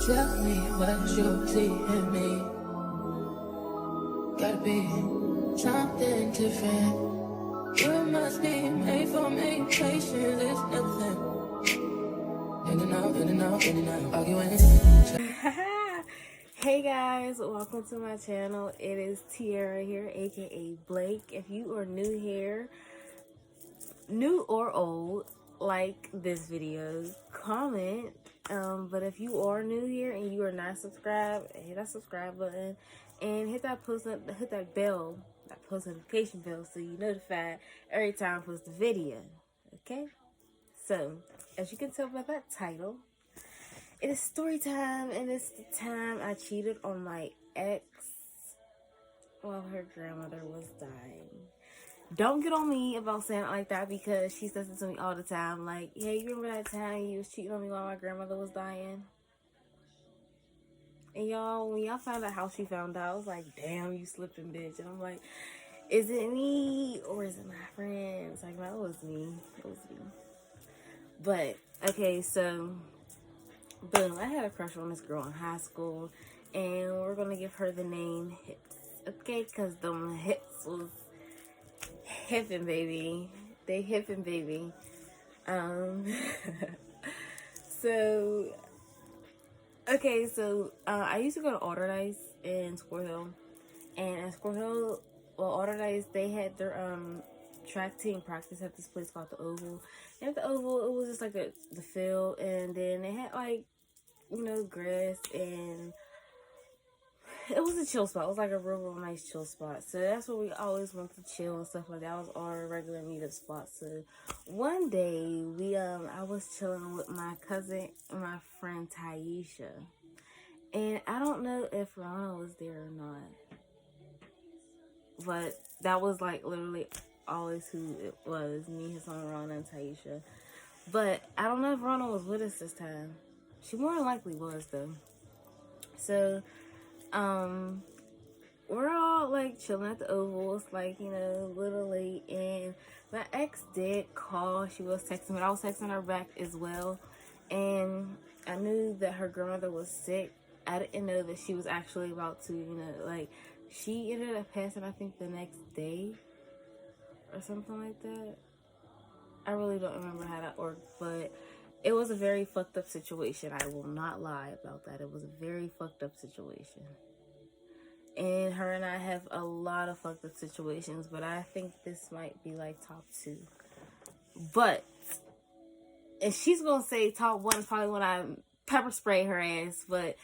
Tell me what you see in me. Gotta be something different. You must be made for me. Patience is nothing. In and out, in and out, in and out, arguing. Hey guys, welcome to my channel. It is Tiara here, aka Blake. If you are new here, new or old, like this video, comment. But if you are new here and you are not subscribed, hit that subscribe button and hit that post notification bell, so you notified every time I post a video. Okay? So, as you can tell by that title, it is story time, and it's the time I cheated on my ex while her grandmother was dying. Don't get on me about saying it like that, because she says it to me all the time. Like, hey, you remember that time you was cheating on me while my grandmother was dying? And y'all, when y'all found out how she found out, I was like, damn, you slipping, bitch. And I'm like, is it me or is it my friends? Like, no, it was me. It was me. But, okay, so boom, I had a crush on this girl in high school, and we're gonna give her the name Hips, okay? Because them hips was hippin', baby. They hippin', baby. So, okay, so I used to go to Alderdice in Square Hill, and at Square Hill, well, Alderdice, they had their track team practice at this place called the Oval. And at the Oval, it was just like the field, and then they had like, you know, grass, and it was a chill spot. It was like a real nice chill spot. So that's where we always went to chill and stuff like that. That was our regular meetup spot. So one day I was chilling with my cousin and my friend Taisha. And I don't know if Rana was there or not. But that was like literally always who it was. Me, his son Rana, and Taisha. But I don't know if Rana was with us this time. She more than likely was though. So we're all like chilling at the Oval. It's like, you know, a little late, and my ex did call. She was texting me. I was texting her back as well, and I knew that her grandmother was sick. I didn't know that she was actually about to, you know, like, she ended up passing, I think, the next day or something like that. I really don't remember how that worked, but it was a very fucked up situation. I will not lie about that. It was a very fucked up situation. And her and I have a lot of fucked up situations, but I think this might be like top 2. But, and she's gonna say top 1 is probably when I pepper spray her ass, but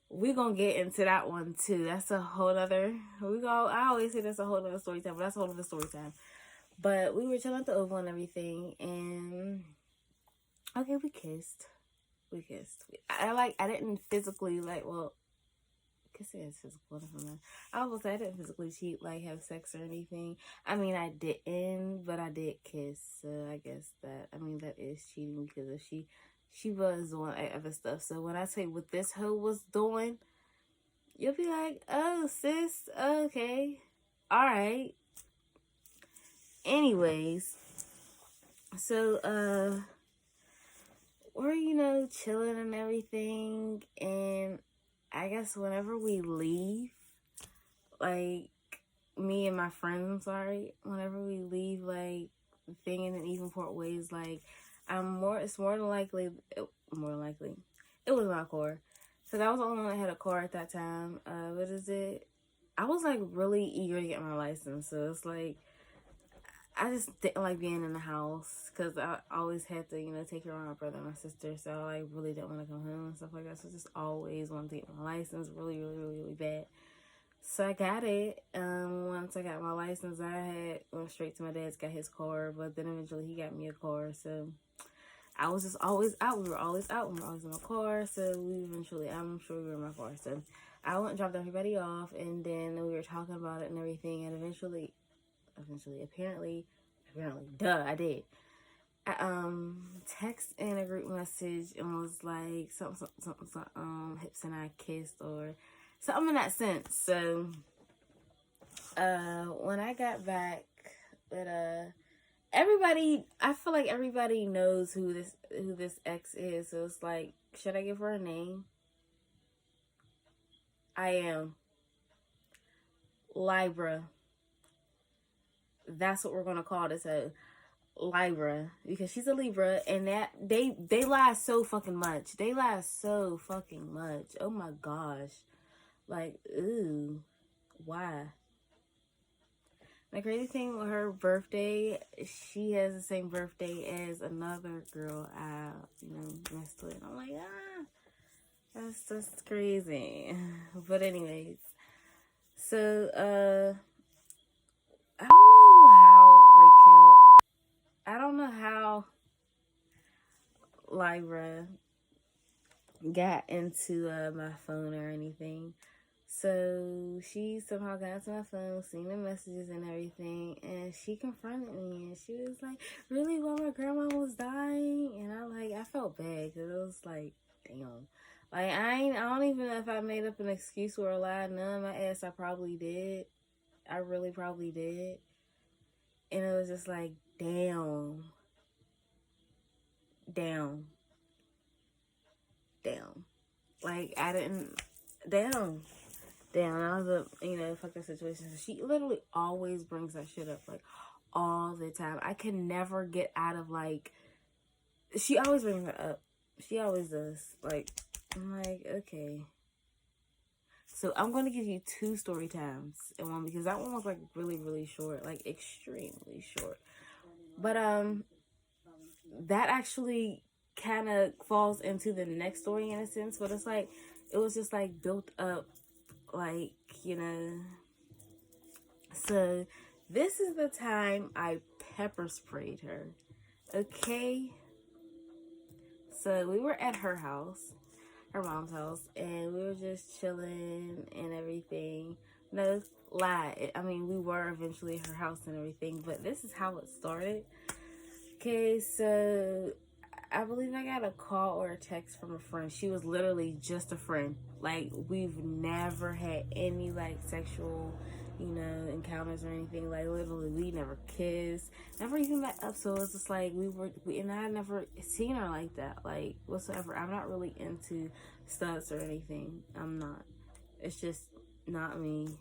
we're gonna get into that one too. That's a whole other, I always say that's a whole other story time, but that's a whole other story time. But we were chilling at the Oval and everything, and okay, we kissed. I didn't physically, like, well, kissing is physical. I was say I didn't physically cheat, like have sex or anything. I mean, I didn't, but I did kiss. So I guess that is cheating, because if she was doing other stuff. So when I say what this hoe was doing, you'll be like, oh sis, okay, all right. Anyways, so we're, you know, chilling and everything, and I guess whenever we leave, like, me and my friends, whenever we leave, like, the thing in an Evenport ways, like, it's more than likely, it was my car. So I was the only one that had a car at that time. What is it? I was, like, really eager to get my license, so it's like, I just didn't like being in the house, because I always had to, you know, take care of my brother and my sister, so I, like, really didn't want to come home and stuff like that, so I just always wanted to get my license really, really, really, really bad. So I got it. Once I got my license, I went straight to my dad's, got his car, but then eventually he got me a car, so I was just always out. We were always out. We were always in my car, so I'm sure we were in my car, so I went and dropped everybody off, and then we were talking about it and everything, and apparently, I did. I text in a group message and was like something, Hips and I kissed, or something in that sense. So when I got back, that I feel like everybody knows who this ex is. So it's like, should I give her a name? I am Libra. That's what we're gonna call this. Libra, because she's a Libra, and that they lie so fucking much. They lie so fucking much. Oh my gosh, like ooh, why? The crazy thing with her birthday, she has the same birthday as another girl I messed with. I'm like, that's just crazy. But anyways, so I don't know how Raquel. I don't know how Lyra got into my phone or anything. So she somehow got into my phone, seen the messages and everything, and she confronted me, and she was like, "Really, while my grandma was dying?" And I felt bad because it was like, damn, like I don't even know if I made up an excuse or a lie. None of my ass, I probably did. I really probably did, and it was just like, damn, damn, damn. Like I didn't, damn. Damn, that was a fucking situation. She literally always brings that shit up, like all the time. I can never get out of she always brings it up. She always does. Like, I'm like, okay. So I'm gonna give you 2 story times in one because that one was like really, really short, like extremely short. But that actually kind of falls into the next story in a sense, but it's like it was just like built up, like So this is the time I pepper sprayed her. Okay, so we were at her house, her mom's house, and we were just chilling and everything. No lie, I mean we were eventually at her house and everything, but this is how it started. Okay, so I believe I got a call or a text from a friend. She was literally just a friend. Like, we've never had any, like, sexual, encounters or anything. Like, literally, we never kissed. Never even met up. So, it's just like, and I never seen her like that, like, whatsoever. I'm not really into studs or anything. I'm not. It's just not me.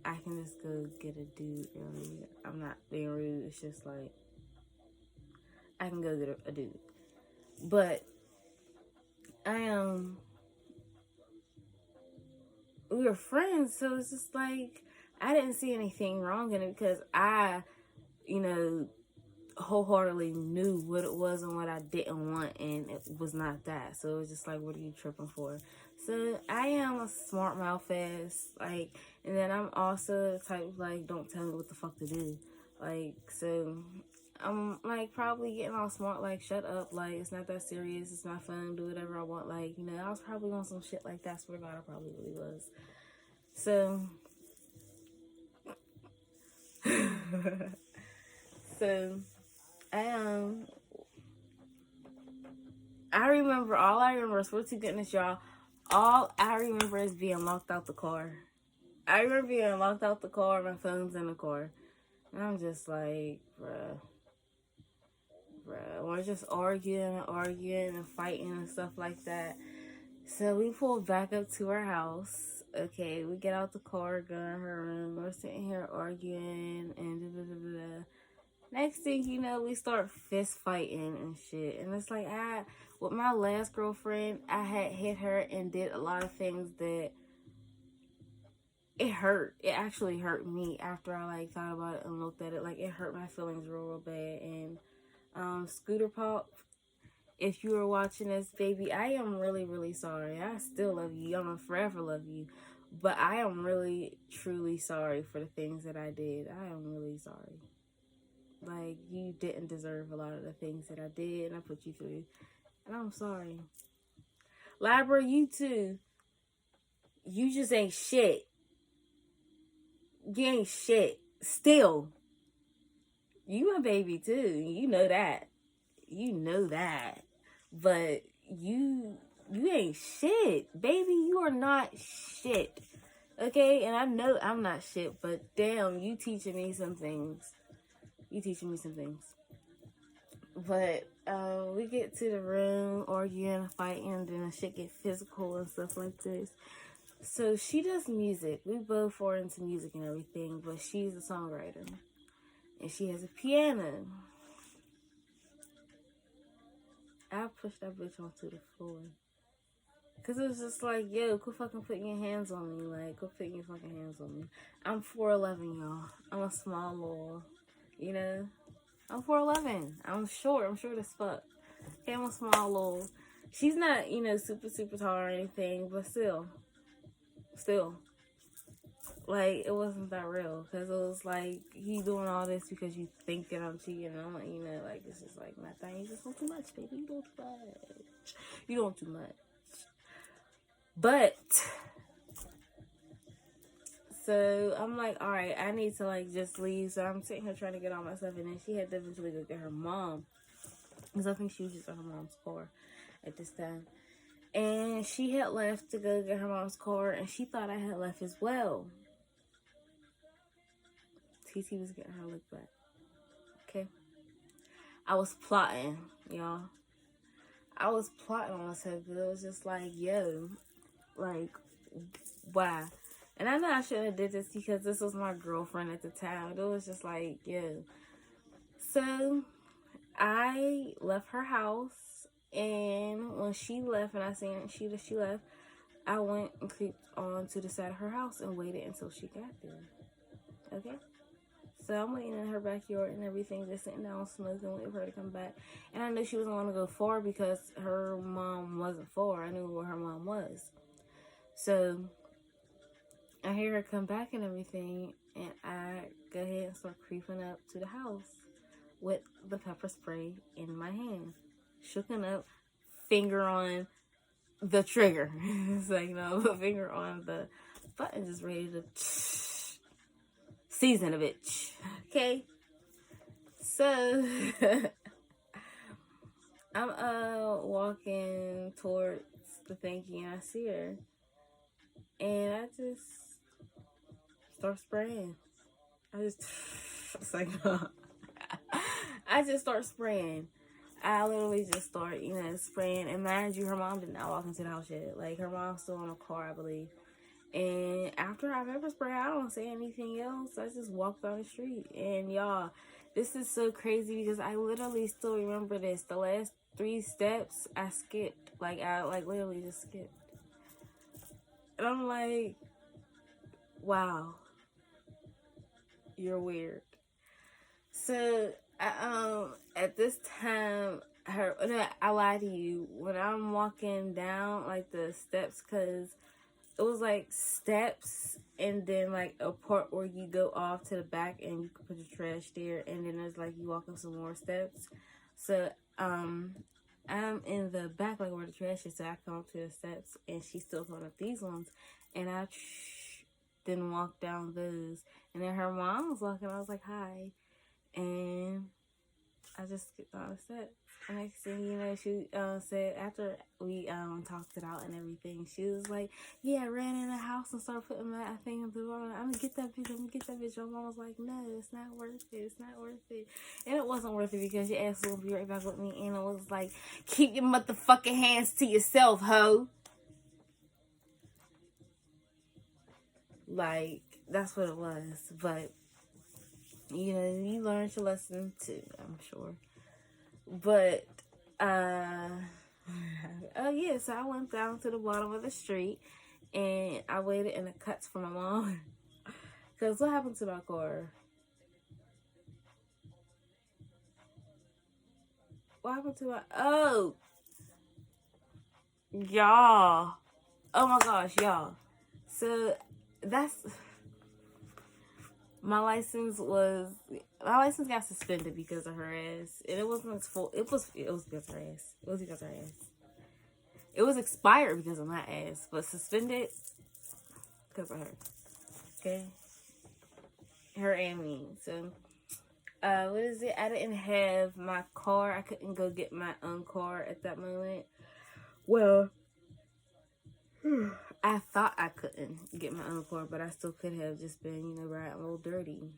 I can just go get a dude earlier. I'm not being rude. It's just like, I can go get a dude. But we were friends, so it's just like I didn't see anything wrong in it because I, wholeheartedly knew what it was and what I didn't want, and it was not that. So it was just like, what are you tripping for? So I am a smart mouth ass, like, and then I'm also the type of like, don't tell me what the fuck to do, like, so I'm like probably getting all smart, like, shut up, like, it's not that serious, it's not fun, do whatever I want, like, I was probably on some shit like that. Swear to God, I probably really was. So so I remember, all I remember, swear to goodness, y'all, all I remember is being locked out the car. I remember being locked out the car, my phone's in the car. And I'm just like, bruh. We're just arguing and fighting and stuff like that. So we pulled back up to our house. Okay, we get out the car, go in her room. We're sitting here arguing and da-da-da-da-da. Next thing you know, we start fist fighting and shit. And it's like, with my last girlfriend, I had hit her and did a lot of things that it hurt. It actually hurt me after I like thought about it and looked at it. Like, it hurt my feelings real bad. And Scooter Pop, if you are watching this, baby, I am really, really sorry. I still love you. I'm gonna forever love you. But I am really, truly sorry for the things that I did. I am really sorry. Like, you didn't deserve a lot of the things that I did and I put you through. And I'm sorry. Libra, you too. You just ain't shit. You ain't shit. Still. You my baby too. You know that. You know that. But you ain't shit. Baby, you are not shit. Okay? And I know I'm not shit, but damn, you teaching me some things. But we get to the room, arguing, fighting, and then the shit get physical and stuff like this. So she does music. We both are into music and everything, but she's a songwriter. And she has a piano. I pushed that bitch onto the floor. Cause it was just like, yo, quit fucking putting your hands on me. Like, quit putting your fucking hands on me. I'm 4'11", y'all. I'm a small little, you know? I'm 4'11". I'm short. I'm short as fuck. Okay, I'm a small little. She's not, you know, super, super tall or anything, but still. Like, it wasn't that real. Because it was like, he doing all this because you think that I'm cheating. And I'm like, you know, like, it's just like, my thing. You just doing too much, baby. You doing too much. You doing too much. But, so I'm like, all right, I need to like just leave. So I'm sitting here trying to get all my stuff. And then she had to eventually go get her mom. Because I think she was just at her mom's car at this time. And she had left to go get her mom's car. And she thought I had left as well. TT was getting her look back. Okay. I was plotting, y'all. I was plotting on myself. But it was just like, yo, like, why? And I know I shouldn't have did this because this was my girlfriend at the time. It was just like, yo. So, I left her house. And when she left and I seen she left, I went and creeped on to the side of her house and waited until she got there. Okay? So I'm waiting in her backyard and everything, just sitting down smoking, waiting for her to come back. And I knew she wasn't going to go far because her mom wasn't far. I knew where her mom was. So I hear her come back and everything, and I go ahead and start creeping up to the house with the pepper spray in my hand. Shooken up, finger on the trigger. It's like, no, finger on the button, just ready to season a bitch. Okay? So, I'm walking towards the thingy and I see her. And I just start spraying. It's like, I just start spraying. I literally just start, you know, spraying. And mind you, her mom did not walk into the house yet. Like, her mom's still in a car, I believe. And after I pepper spray, I don't say anything else. I just walk down the street. And y'all, this is so crazy because I literally still remember this. The last 3 steps, I skipped. I literally just skipped. And I'm like, wow, you're weird. So, at this time, I lied to you. When I'm walking down, like, the steps, because it was, like, steps, and then, like, a part where you go off to the back, and you can put your trash there, and then there's, like, you walk up some more steps. So, I'm in the back, like, where the trash is, so I come up to the steps, and she's still going up these ones, and I didn't walk down those. And then her mom was walking, I was like, hi. And I just skipped on the steps. And next thing you know, she said, after we talked it out and everything, she was like, yeah, I ran in the house and started putting my thing in the door. I'm gonna get that bitch. My mom was like, no, it's not worth it. And it wasn't worth it because your ass will be right back with me. And it was like, keep your motherfucking hands to yourself, ho. Like, that's what it was. But, you know, you learned your lesson too, I'm sure. But, oh yeah, so I went down to the bottom of the street and I waited in the cuts for my mom. Because what happened to my car? What happened to my, oh, y'all. Oh my gosh, y'all. So, my license got suspended because of her ass. And it wasn't its fault. It was because of her ass. It was expired because of my ass, but suspended because of her. Okay? Her and me. So, what is it? I didn't have my car. I couldn't go get my own car at that moment. Well, I thought I couldn't get my own car, but I still could have just been, you know, riding a little dirty.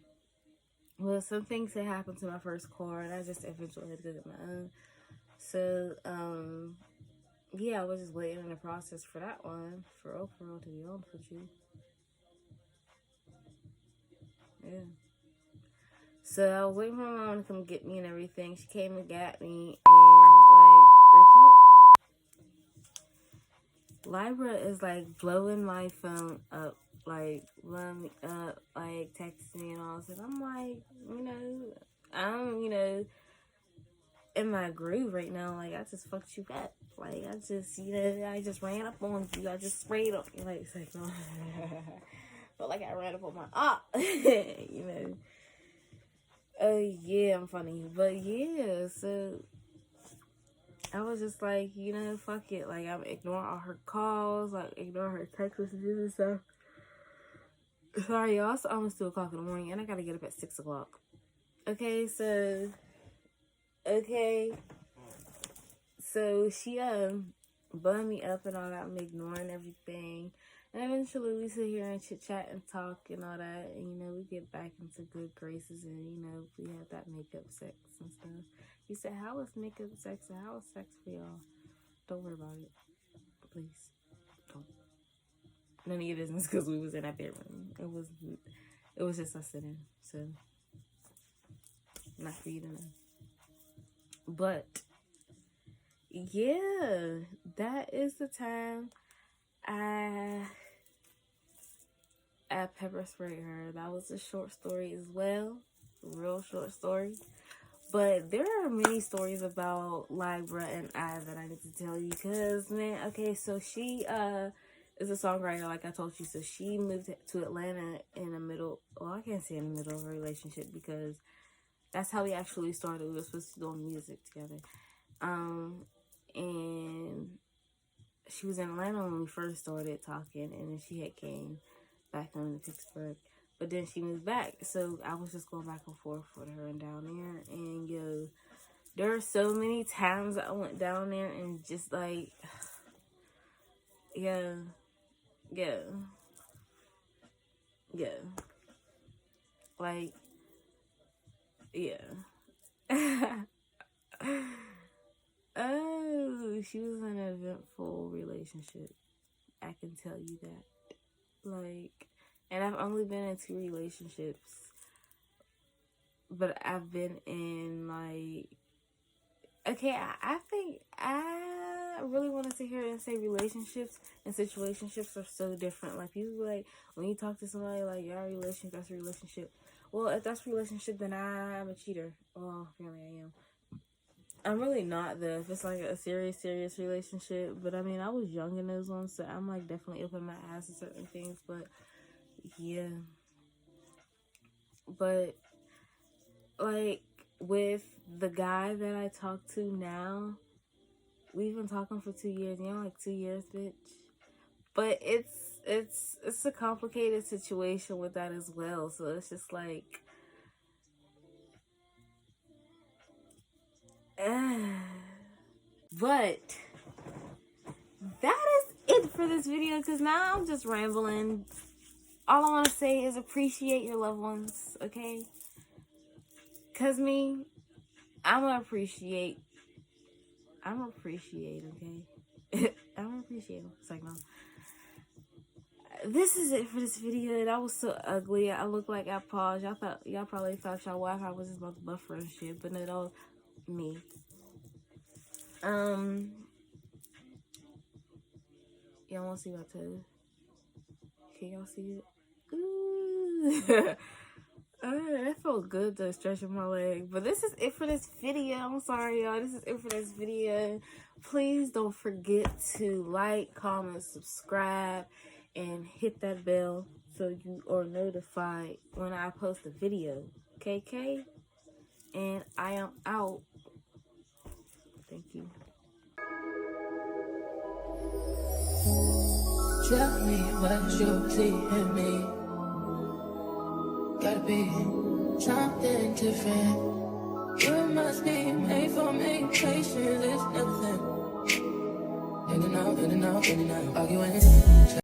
Well, some things had happened to my first car, and I just eventually had to go get my own. So, yeah, I was just waiting in the process for that one. For real, to be honest with you. Yeah. So I was waiting for my mom to come get me and everything. She came and got me, and Libra is like blowing my phone up, like blowing me up, like texting me and all this. I'm like, I'm in my groove right now. Like, I just fucked you up. Like, I just ran up on you. I just sprayed on you. Like, it's like, no. Felt like I ran up on my Oh, yeah, I'm funny. But, yeah, so I was just like, fuck it. Like, I'm ignoring all her calls, like, ignoring her text messages and stuff. Sorry, y'all. It's almost 2 o'clock in the morning, and I gotta get up at 6 o'clock. Okay, so she bummed me up and all that. I'm ignoring everything, and eventually we sit here and chit chat and talk and all that, and we get back into good graces, and we have that makeup sex and stuff. He said, "How was makeup sex? And how was sex for y'all? Don't worry about it, please. Don't. None of your business, because we was in that bedroom. It was just us sitting, so not for you to know." But yeah, that is the time I pepper sprayed her. That was a short story as well, a real short story. But there are many stories about Libra and I that I need to tell you, because man, okay, so she is a songwriter, like I told you. So she moved to Atlanta in the middle. Well, I can't say in the middle of a relationship, because that's how we actually started. We were supposed to do music together. And she was in Atlanta when we first started talking, and then she had came back home to Pittsburgh. But then she moved back, so I was just going back and forth with her and down there. And there are so many times I went down there and just like, yeah. Like, yeah. Oh, she was in an eventful relationship. I can tell you that. Like, and I've only been in 2 relationships, but I've been in like, okay, I think I really want to sit here and say relationships and situationships are so different. Like, people like, when you talk to somebody like, your relationship, that's a relationship. Well, if that's a relationship, then I'm a cheater. Well, apparently I am. I'm really not, though, if it's like a serious relationship. But I mean, I was young in those ones, so I'm like definitely open my eyes to certain things. But yeah, but like with the guy that I talk to now, we've been talking for 2 years. Like 2 years, bitch. But it's a complicated situation with that as well. So it's just like, but that is it for this video, because now I'm just rambling. All I want to say is appreciate your loved ones, okay? Because I'm gonna appreciate, okay? I'm gonna appreciate them. It's like, no. This is it for this video. That was so ugly. I look like I paused. Y'all probably thought y'all Wi-Fi was just about to buffer and shit, but no, that was me. Y'all want to see my toes? Can y'all see it? Ooh. That felt good though, stretching my leg. But this is it for this video. I'm sorry, y'all. This is it for this video. Please don't forget to like, comment, subscribe, and hit that bell so you are notified when I post a video. KK, and I am out. Thank you. Tell me what you see in me. Gotta be something different. You must be made for me. Patience is nothing. In and out, arguing.